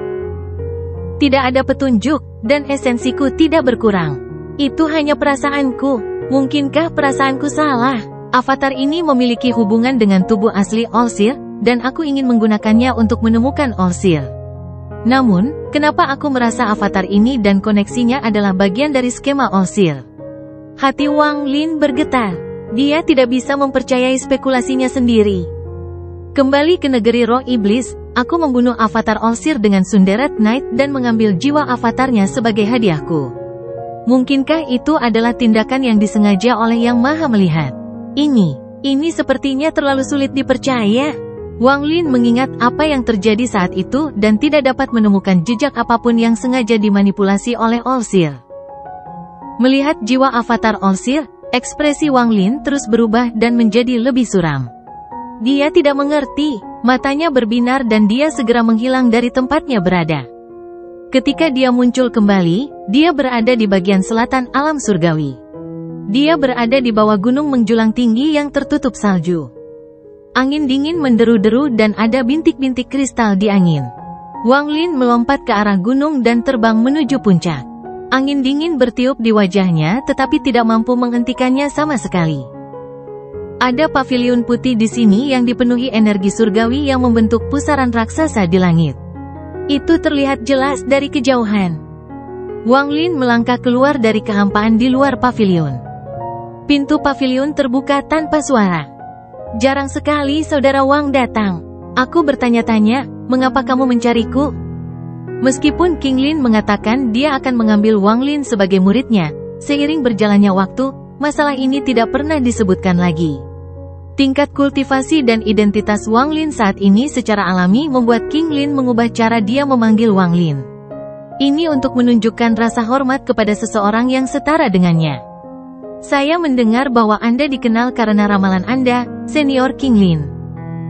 Tidak ada petunjuk, dan esensiku tidak berkurang. Itu hanya perasaanku. Mungkinkah perasaanku salah? Avatar ini memiliki hubungan dengan tubuh asli Olsir, dan aku ingin menggunakannya untuk menemukan Olsir. Namun, kenapa aku merasa avatar ini dan koneksinya adalah bagian dari skema Olsir? Hati Wang Lin bergetar. Dia tidak bisa mempercayai spekulasinya sendiri. Kembali ke negeri roh iblis, aku membunuh avatar Olsir dengan Sunderet Knight dan mengambil jiwa avatarnya sebagai hadiahku. Mungkinkah itu adalah tindakan yang disengaja oleh Yang Maha Melihat? Ini sepertinya terlalu sulit dipercaya. Wang Lin mengingat apa yang terjadi saat itu dan tidak dapat menemukan jejak apapun yang sengaja dimanipulasi oleh Olsir. Melihat jiwa avatar Olsir, ekspresi Wang Lin terus berubah dan menjadi lebih suram. Dia tidak mengerti, matanya berbinar dan dia segera menghilang dari tempatnya berada. Ketika dia muncul kembali, dia berada di bagian selatan alam surgawi. Dia berada di bawah gunung menjulang tinggi yang tertutup salju. Angin dingin menderu-deru dan ada bintik-bintik kristal di angin. Wang Lin melompat ke arah gunung dan terbang menuju puncak. Angin dingin bertiup di wajahnya tetapi tidak mampu menghentikannya sama sekali. Ada paviliun putih di sini yang dipenuhi energi surgawi yang membentuk pusaran raksasa di langit. Itu terlihat jelas dari kejauhan. Wang Lin melangkah keluar dari kehampaan di luar paviliun. Pintu paviliun terbuka tanpa suara. Jarang sekali saudara Wang datang. Aku bertanya-tanya, mengapa kamu mencariku? Meskipun King Lin mengatakan dia akan mengambil Wang Lin sebagai muridnya, seiring berjalannya waktu, masalah ini tidak pernah disebutkan lagi. Tingkat kultivasi dan identitas Wang Lin saat ini secara alami membuat King Lin mengubah cara dia memanggil Wang Lin. Ini untuk menunjukkan rasa hormat kepada seseorang yang setara dengannya. Saya mendengar bahwa Anda dikenal karena ramalan Anda, Senior King Lin.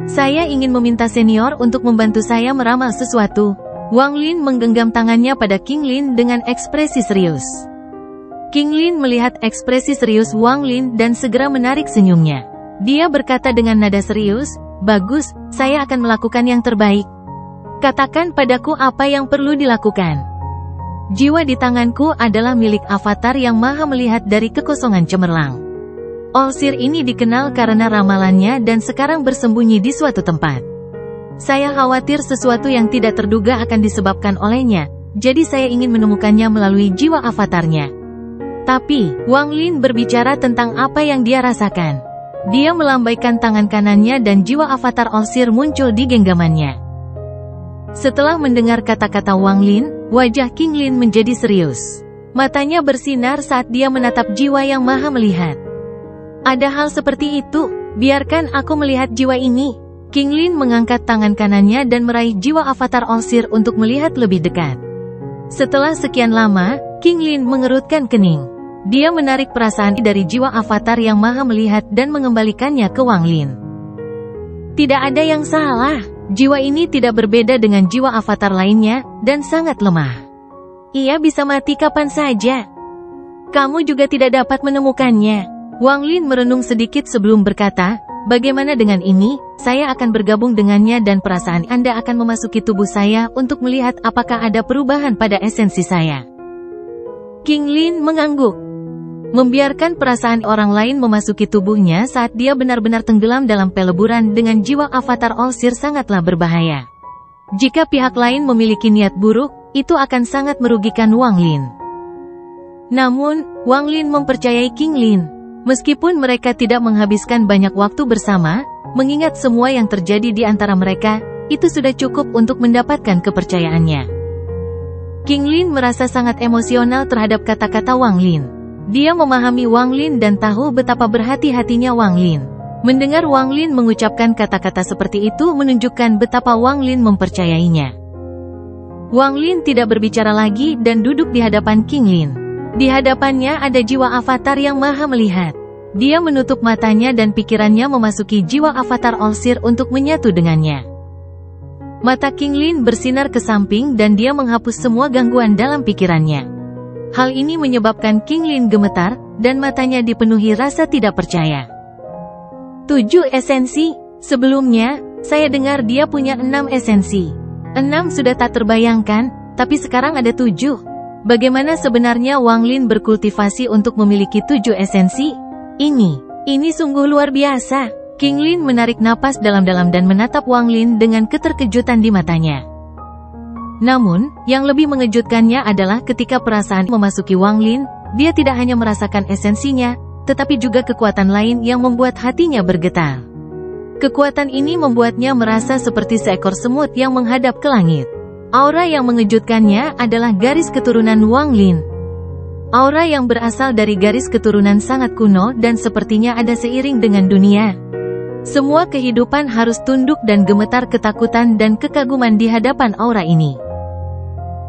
Saya ingin meminta Senior untuk membantu saya meramal sesuatu. Wang Lin menggenggam tangannya pada King Lin dengan ekspresi serius. King Lin melihat ekspresi serius Wang Lin dan segera menarik senyumnya. Dia berkata dengan nada serius, "Bagus, saya akan melakukan yang terbaik. Katakan padaku apa yang perlu dilakukan." Jiwa di tanganku adalah milik avatar yang Maha Melihat dari kekosongan cemerlang. Olsir ini dikenal karena ramalannya dan sekarang bersembunyi di suatu tempat. Saya khawatir sesuatu yang tidak terduga akan disebabkan olehnya, jadi saya ingin menemukannya melalui jiwa avatarnya. Tapi, Wang Lin berbicara tentang apa yang dia rasakan. Dia melambaikan tangan kanannya dan jiwa avatar Olsir muncul di genggamannya. Setelah mendengar kata-kata Wang Lin, wajah King Lin menjadi serius. Matanya bersinar saat dia menatap jiwa yang Maha Melihat. Ada hal seperti itu, biarkan aku melihat jiwa ini. King Lin mengangkat tangan kanannya dan meraih jiwa avatar Olsir untuk melihat lebih dekat. Setelah sekian lama, King Lin mengerutkan kening. Dia menarik perasaan dari jiwa avatar yang maha melihat dan mengembalikannya ke Wang Lin. Tidak ada yang salah, jiwa ini tidak berbeda dengan jiwa avatar lainnya, dan sangat lemah. Ia bisa mati kapan saja. Kamu juga tidak dapat menemukannya. Wang Lin merenung sedikit sebelum berkata, bagaimana dengan ini, saya akan bergabung dengannya dan perasaan Anda akan memasuki tubuh saya untuk melihat apakah ada perubahan pada esensi saya. King Lin mengangguk. Membiarkan perasaan orang lain memasuki tubuhnya saat dia benar-benar tenggelam dalam peleburan dengan jiwa avatar Olsir sangatlah berbahaya. Jika pihak lain memiliki niat buruk, itu akan sangat merugikan Wang Lin. Namun, Wang Lin mempercayai King Lin. Meskipun mereka tidak menghabiskan banyak waktu bersama, mengingat semua yang terjadi di antara mereka, itu sudah cukup untuk mendapatkan kepercayaannya. King Lin merasa sangat emosional terhadap kata-kata Wang Lin. Dia memahami Wang Lin dan tahu betapa berhati-hatinya Wang Lin. Mendengar Wang Lin mengucapkan kata-kata seperti itu menunjukkan betapa Wang Lin mempercayainya. Wang Lin tidak berbicara lagi dan duduk di hadapan King Lin. Di hadapannya ada jiwa avatar yang maha melihat. Dia menutup matanya dan pikirannya memasuki jiwa avatar Olsir untuk menyatu dengannya. Mata King Lin bersinar ke samping dan dia menghapus semua gangguan dalam pikirannya. Hal ini menyebabkan King Lin gemetar, dan matanya dipenuhi rasa tidak percaya. 7 esensi. Sebelumnya, saya dengar dia punya 6 esensi. 6 sudah tak terbayangkan, tapi sekarang ada 7. Bagaimana sebenarnya Wang Lin berkultivasi untuk memiliki 7 esensi? Ini sungguh luar biasa. King Lin menarik napas dalam-dalam dan menatap Wang Lin dengan keterkejutan di matanya. Namun, yang lebih mengejutkannya adalah ketika perasaan memasuki Wang Lin, dia tidak hanya merasakan esensinya, tetapi juga kekuatan lain yang membuat hatinya bergetar. Kekuatan ini membuatnya merasa seperti seekor semut yang menghadap ke langit. Aura yang mengejutkannya adalah garis keturunan Wang Lin. Aura yang berasal dari garis keturunan sangat kuno dan sepertinya ada seiring dengan dunia. Semua kehidupan harus tunduk dan gemetar ketakutan dan kekaguman di hadapan aura ini.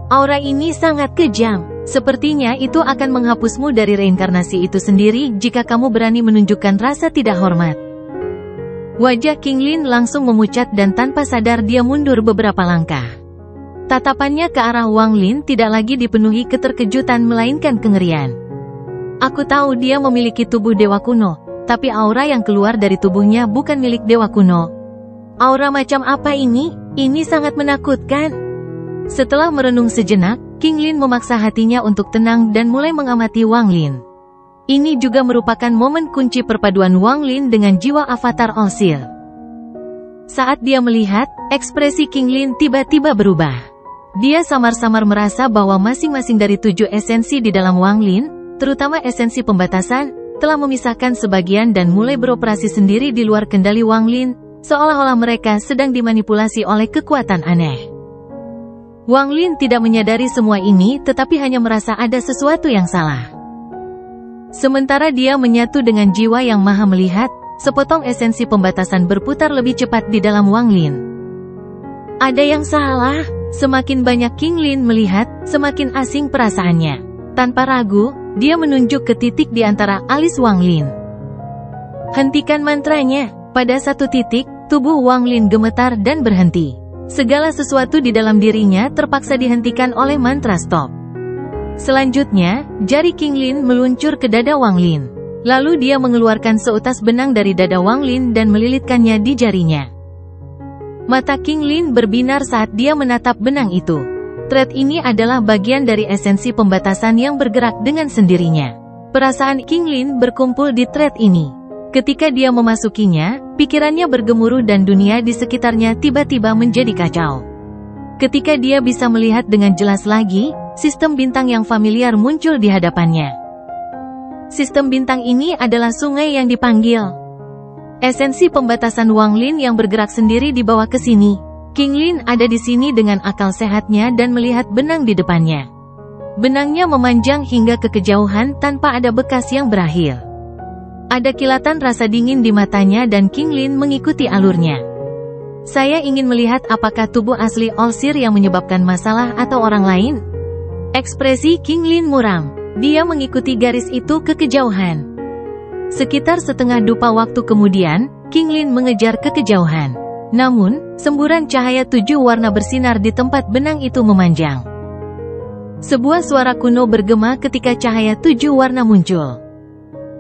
Aura ini sangat kejam. Sepertinya itu akan menghapusmu dari reinkarnasi itu sendiri jika kamu berani menunjukkan rasa tidak hormat. Wajah King Lin langsung memucat dan tanpa sadar dia mundur beberapa langkah. Tatapannya ke arah Wang Lin tidak lagi dipenuhi keterkejutan melainkan kengerian. Aku tahu dia memiliki tubuh dewa kuno, tapi aura yang keluar dari tubuhnya bukan milik dewa kuno. Aura macam apa ini? Ini sangat menakutkan. Setelah merenung sejenak, King Lin memaksa hatinya untuk tenang dan mulai mengamati Wang Lin. Ini juga merupakan momen kunci perpaduan Wang Lin dengan jiwa avatar Olsir. Saat dia melihat, ekspresi King Lin tiba-tiba berubah. Dia samar-samar merasa bahwa masing-masing dari 7 esensi di dalam Wang Lin, terutama esensi pembatasan, telah memisahkan sebagian dan mulai beroperasi sendiri di luar kendali Wang Lin, seolah-olah mereka sedang dimanipulasi oleh kekuatan aneh. Wang Lin tidak menyadari semua ini tetapi hanya merasa ada sesuatu yang salah. Sementara dia menyatu dengan jiwa yang maha melihat, sepotong esensi pembatasan berputar lebih cepat di dalam Wang Lin. Ada yang salah. Semakin banyak King Lin melihat, semakin asing perasaannya. Tanpa ragu, dia menunjuk ke titik di antara alis Wang Lin. Hentikan mantranya. Pada satu titik, tubuh Wang Lin gemetar dan berhenti. Segala sesuatu di dalam dirinya terpaksa dihentikan oleh mantra stop. Selanjutnya, jari King Lin meluncur ke dada Wang Lin. Lalu dia mengeluarkan seutas benang dari dada Wang Lin dan melilitkannya di jarinya. Mata King Lin berbinar saat dia menatap benang itu. Thread ini adalah bagian dari esensi pembatasan yang bergerak dengan sendirinya. Perasaan King Lin berkumpul di thread ini. Ketika dia memasukinya, pikirannya bergemuruh dan dunia di sekitarnya tiba-tiba menjadi kacau. Ketika dia bisa melihat dengan jelas lagi, sistem bintang yang familiar muncul di hadapannya. Sistem bintang ini adalah sungai yang dipanggil. Esensi pembatasan Wang Lin yang bergerak sendiri dibawa ke sini. King Lin ada di sini dengan akal sehatnya dan melihat benang di depannya. Benangnya memanjang hingga ke kejauhan tanpa ada bekas yang berakhir. Ada kilatan rasa dingin di matanya dan King Lin mengikuti alurnya. Saya ingin melihat apakah tubuh asli Olsir yang menyebabkan masalah atau orang lain. Ekspresi King Lin muram. Dia mengikuti garis itu ke kejauhan. Sekitar setengah dupa waktu kemudian, King Lin mengejar ke kejauhan. Namun, semburan cahaya 7 warna bersinar di tempat benang itu memanjang. Sebuah suara kuno bergema ketika cahaya 7 warna muncul.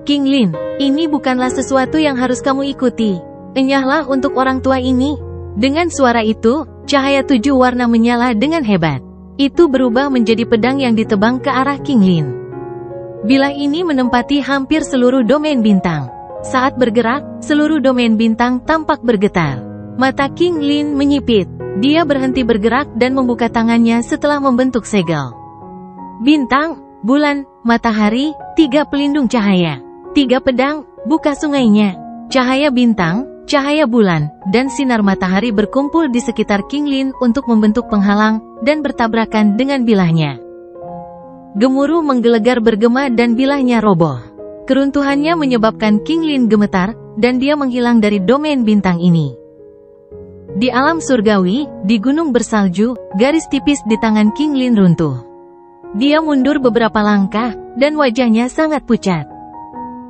King Lin, ini bukanlah sesuatu yang harus kamu ikuti. Enyahlah untuk orang tua ini. Dengan suara itu, cahaya 7 warna menyala dengan hebat. Itu berubah menjadi pedang yang ditebang ke arah King Lin. Bilah ini menempati hampir seluruh domain bintang. Saat bergerak, seluruh domain bintang tampak bergetar. Mata King Lin menyipit. Dia berhenti bergerak dan membuka tangannya setelah membentuk segel. Bintang, bulan, matahari, 3 pelindung cahaya. 3 pedang, buka sungainya. Cahaya bintang, cahaya bulan, dan sinar matahari berkumpul di sekitar King Lin untuk membentuk penghalang dan bertabrakan dengan bilahnya. Gemuruh menggelegar bergema dan bilahnya roboh. Keruntuhannya menyebabkan King Lin gemetar, dan dia menghilang dari domain bintang ini. Di alam surgawi, di gunung bersalju, garis tipis di tangan King Lin runtuh. Dia mundur beberapa langkah, dan wajahnya sangat pucat.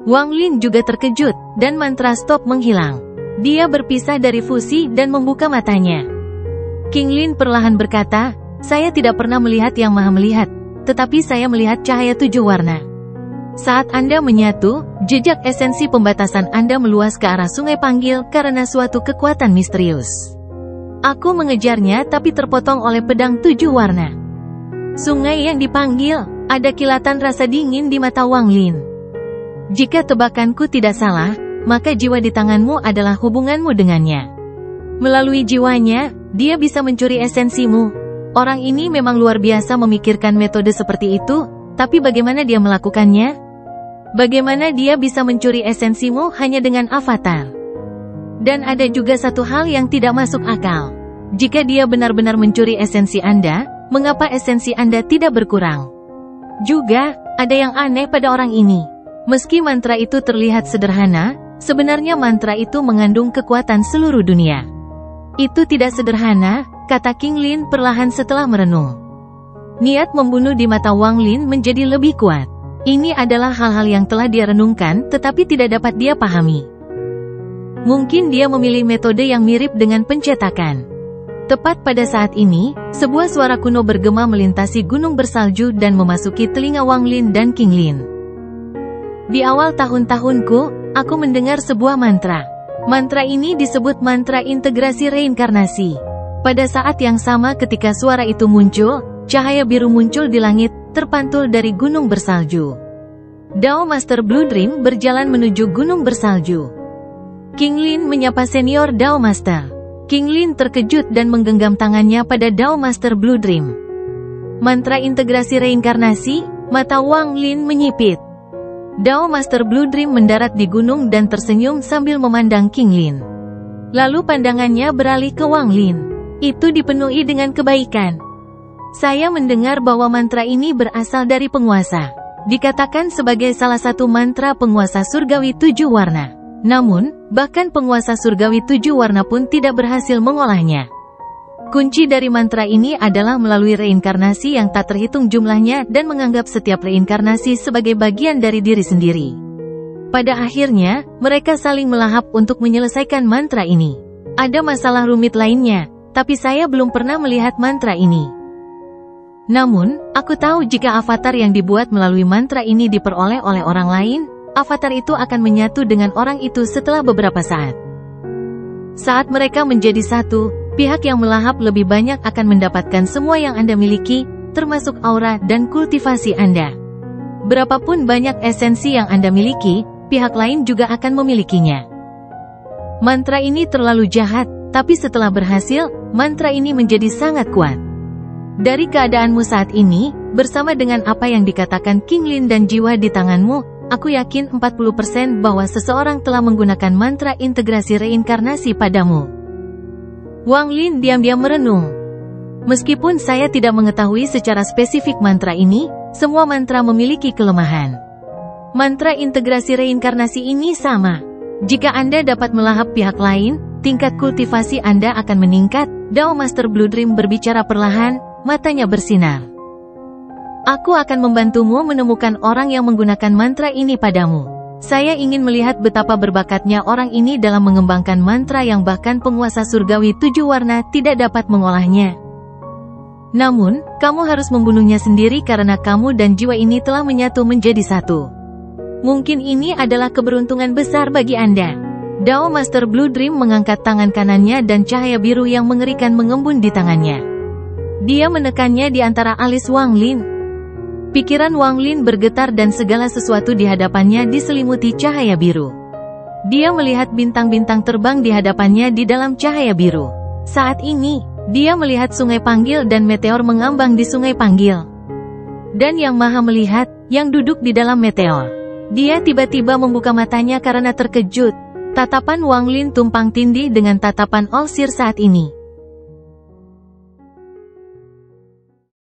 Wang Lin juga terkejut, dan mantra stop menghilang. Dia berpisah dari fusi dan membuka matanya. King Lin perlahan berkata, saya tidak pernah melihat yang maha melihat, tetapi saya melihat cahaya 7 warna. Saat Anda menyatu, jejak esensi pembatasan Anda meluas ke arah sungai panggil karena suatu kekuatan misterius. Aku mengejarnya tapi terpotong oleh pedang 7 warna. Sungai yang dipanggil, ada kilatan rasa dingin di mata Wang Lin. Jika tebakanku tidak salah, maka jiwa di tanganmu adalah hubunganmu dengannya. Melalui jiwanya, dia bisa mencuri esensimu. Orang ini memang luar biasa memikirkan metode seperti itu, tapi bagaimana dia melakukannya? Bagaimana dia bisa mencuri esensimu hanya dengan avatar? Dan ada juga satu hal yang tidak masuk akal. Jika dia benar-benar mencuri esensi Anda, mengapa esensi Anda tidak berkurang? Juga, ada yang aneh pada orang ini. Meski mantra itu terlihat sederhana, sebenarnya mantra itu mengandung kekuatan seluruh dunia. Itu tidak sederhana, kata King Lin perlahan setelah merenung. Niat membunuh di mata Wang Lin menjadi lebih kuat. Ini adalah hal-hal yang telah dia renungkan tetapi tidak dapat dia pahami. Mungkin dia memilih metode yang mirip dengan pencetakan. Tepat pada saat ini, sebuah suara kuno bergema melintasi gunung bersalju dan memasuki telinga Wang Lin dan King Lin. Di awal tahun-tahunku, aku mendengar sebuah mantra. Mantra ini disebut mantra integrasi reinkarnasi. Pada saat yang sama ketika suara itu muncul, cahaya biru muncul di langit, terpantul dari gunung bersalju. Dao Master Blue Dream berjalan menuju gunung bersalju. King Lin menyapa senior Dao Master. King Lin terkejut dan menggenggam tangannya pada Dao Master Blue Dream. Mantra integrasi reinkarnasi, mata Wang Lin menyipit. Dao Master Blue Dream mendarat di gunung dan tersenyum sambil memandang King Lin. Lalu pandangannya beralih ke Wang Lin. Itu dipenuhi dengan kebaikan. Saya mendengar bahwa mantra ini berasal dari penguasa. Dikatakan sebagai salah satu mantra penguasa surgawi 7 warna. Namun, bahkan penguasa surgawi 7 warna pun tidak berhasil mengolahnya. Kunci dari mantra ini adalah melalui reinkarnasi yang tak terhitung jumlahnya dan menganggap setiap reinkarnasi sebagai bagian dari diri sendiri. Pada akhirnya, mereka saling melahap untuk menyelesaikan mantra ini. Ada masalah rumit lainnya, tapi saya belum pernah melihat mantra ini. Namun, aku tahu jika avatar yang dibuat melalui mantra ini diperoleh oleh orang lain, avatar itu akan menyatu dengan orang itu setelah beberapa saat. Saat mereka menjadi satu, pihak yang melahap lebih banyak akan mendapatkan semua yang Anda miliki, termasuk aura dan kultivasi Anda. Berapapun banyak esensi yang Anda miliki, pihak lain juga akan memilikinya. Mantra ini terlalu jahat, tapi setelah berhasil, mantra ini menjadi sangat kuat. Dari keadaanmu saat ini, bersama dengan apa yang dikatakan King Lin dan jiwa di tanganmu, aku yakin 40% bahwa seseorang telah menggunakan mantra integrasi reinkarnasi padamu. Wang Lin diam-diam merenung. Meskipun saya tidak mengetahui secara spesifik mantra ini, semua mantra memiliki kelemahan. Mantra integrasi reinkarnasi ini sama. Jika Anda dapat melahap pihak lain, tingkat kultivasi Anda akan meningkat. Dao Master Blue Dream berbicara perlahan, matanya bersinar. Aku akan membantumu menemukan orang yang menggunakan mantra ini padamu. Saya ingin melihat betapa berbakatnya orang ini dalam mengembangkan mantra yang bahkan penguasa surgawi 7 warna tidak dapat mengolahnya. Namun, kamu harus membunuhnya sendiri karena kamu dan jiwa ini telah menyatu menjadi satu. Mungkin ini adalah keberuntungan besar bagi Anda. Dao Master Blue Dream mengangkat tangan kanannya dan cahaya biru yang mengerikan mengembun di tangannya. Dia menekannya di antara alis Wang Lin. Pikiran Wang Lin bergetar dan segala sesuatu di hadapannya diselimuti cahaya biru. Dia melihat bintang-bintang terbang di hadapannya di dalam cahaya biru. Saat ini, dia melihat sungai panggil dan meteor mengambang di sungai panggil. Dan Yang Maha Melihat, yang duduk di dalam meteor. Dia tiba-tiba membuka matanya karena terkejut. Tatapan Wang Lin tumpang tindih dengan tatapan Olsir saat ini.